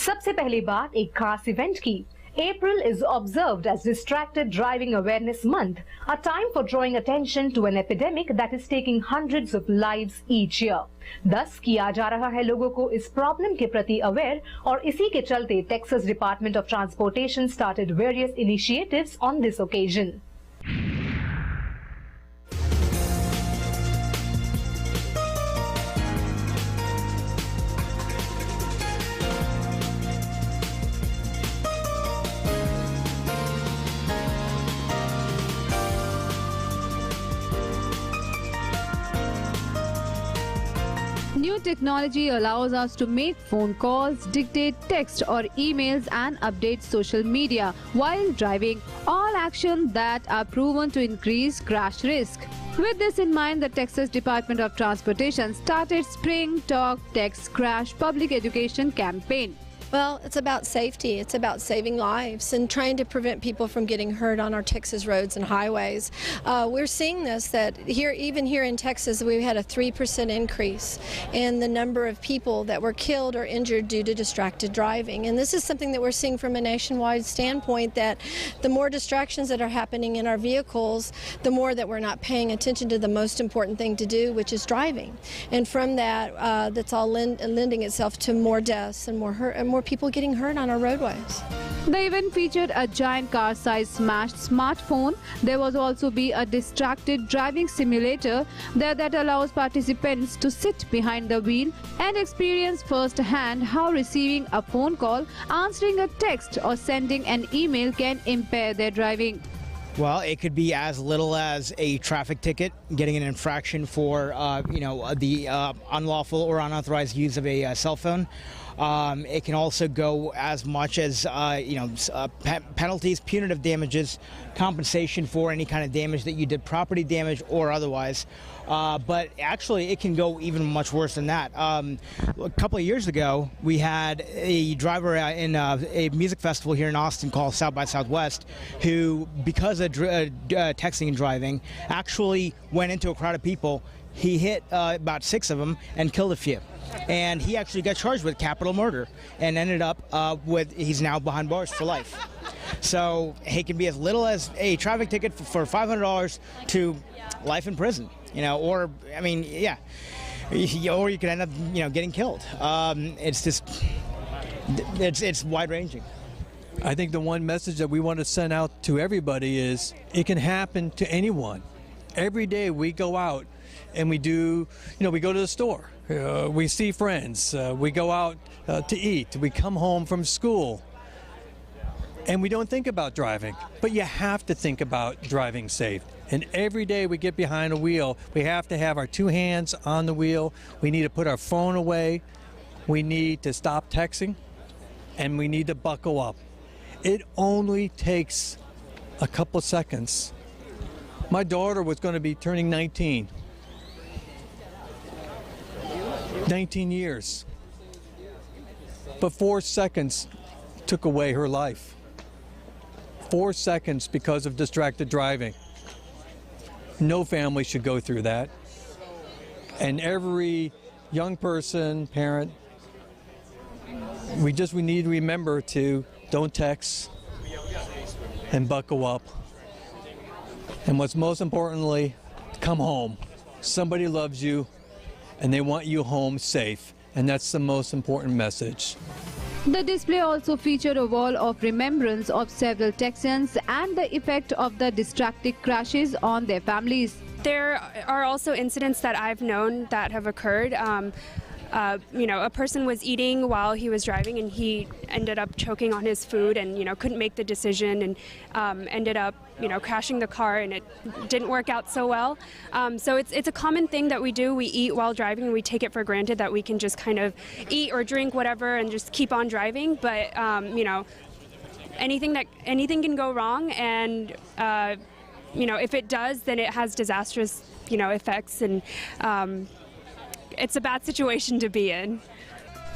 सबसे पहली बात एक खास इवेंट की। April is observed as Distracted Driving Awareness Month, a time for drawing attention to an epidemic that is taking hundreds of lives each year. thus किया जा रहा है लोगों को इस प्रॉब्लम के प्रति अवेयर और इसी के चलते Texas department of transportation started various initiatives on this occasion. New technology allows us to make phone calls, dictate text or emails and update social media while driving, all actions that are proven to increase crash risk. With this in mind, the Texas Department of Transportation started Spring Talk Text Crash Public Education Campaign. Well, it's about safety. It's about saving lives and trying to prevent people from getting hurt on our Texas roads and highways. We're seeing this, that even here in Texas, we had a 3% increase in the number of people that were killed or injured due to distracted driving. And this is something that we're seeing from a nationwide standpoint, that the more distractions that are happening in our vehicles, the more that we're not paying attention to the most important thing to do, which is driving. And from that, that's all lending itself to more deaths and more people getting hurt on our roadways. The event featured a giant car-sized smashed smartphone. There was also be a distracted driving simulator there that allows participants to sit behind the wheel and experience firsthand how receiving a phone call, answering a text or sending an email can impair their driving. Well, it could be as little as a traffic ticket, getting an infraction for, the unlawful or unauthorized use of a cell phone. It can also go as much as, penalties, punitive damages, compensation for any kind of damage that you did, property damage or otherwise. But actually, it can go even much worse than that. A couple of years ago, we had a driver in a music festival here in Austin called South by Southwest, who, because of texting and driving, actually went into a crowd of people. He hit about 6 of them and killed a few. And he actually got charged with capital murder and ended up he's now behind bars for life. So it can be as little as a traffic ticket for $500 to life in prison, or you could end up, getting killed. It's wide ranging. I think the one message that we want to send out to everybody is it can happen to anyone. Every day we go out and we do, we go to the store, we see friends, we go out to eat, we come home from school, and we don't think about driving. But you have to think about driving safe. And every day we get behind a wheel, we have to have our 2 hands on the wheel. We need to put our phone away. We need to stop texting, and we need to buckle up. It only takes a couple seconds. My daughter was going to be turning 19 years, but 4 seconds took away her life. 4 seconds because of distracted driving. No family should go through that. And every young person, parent, we need to remember to don't text and buckle up. And what's most importantly, come home. Somebody loves you and they want you home safe, and that's the most important message. The display also featured a wall of remembrance of several Texans and the effect of the distracted crashes on their families. There are also incidents that I've known that have occurred. A person was eating while he was driving and he ended up choking on his food and, couldn't make the decision and ended up, crashing the car, and it didn't work out so well. So it's a common thing that we do. We eat while driving and we take it for granted that we can just kind of eat or drink whatever and just keep on driving. But, anything can go wrong, and, if it does, then it has disastrous, effects, and it's a bad situation to be in.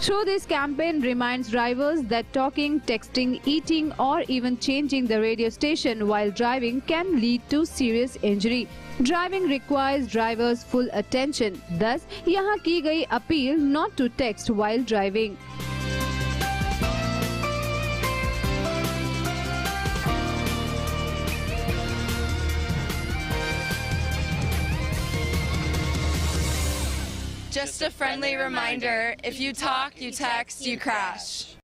So this campaign reminds drivers that talking, texting, eating or even changing the radio station while driving can lead to serious injury. Driving requires drivers' full attention. Thus, यहाँ की गई appeal not to text while driving. Just a friendly reminder, if you talk, you text, you crash.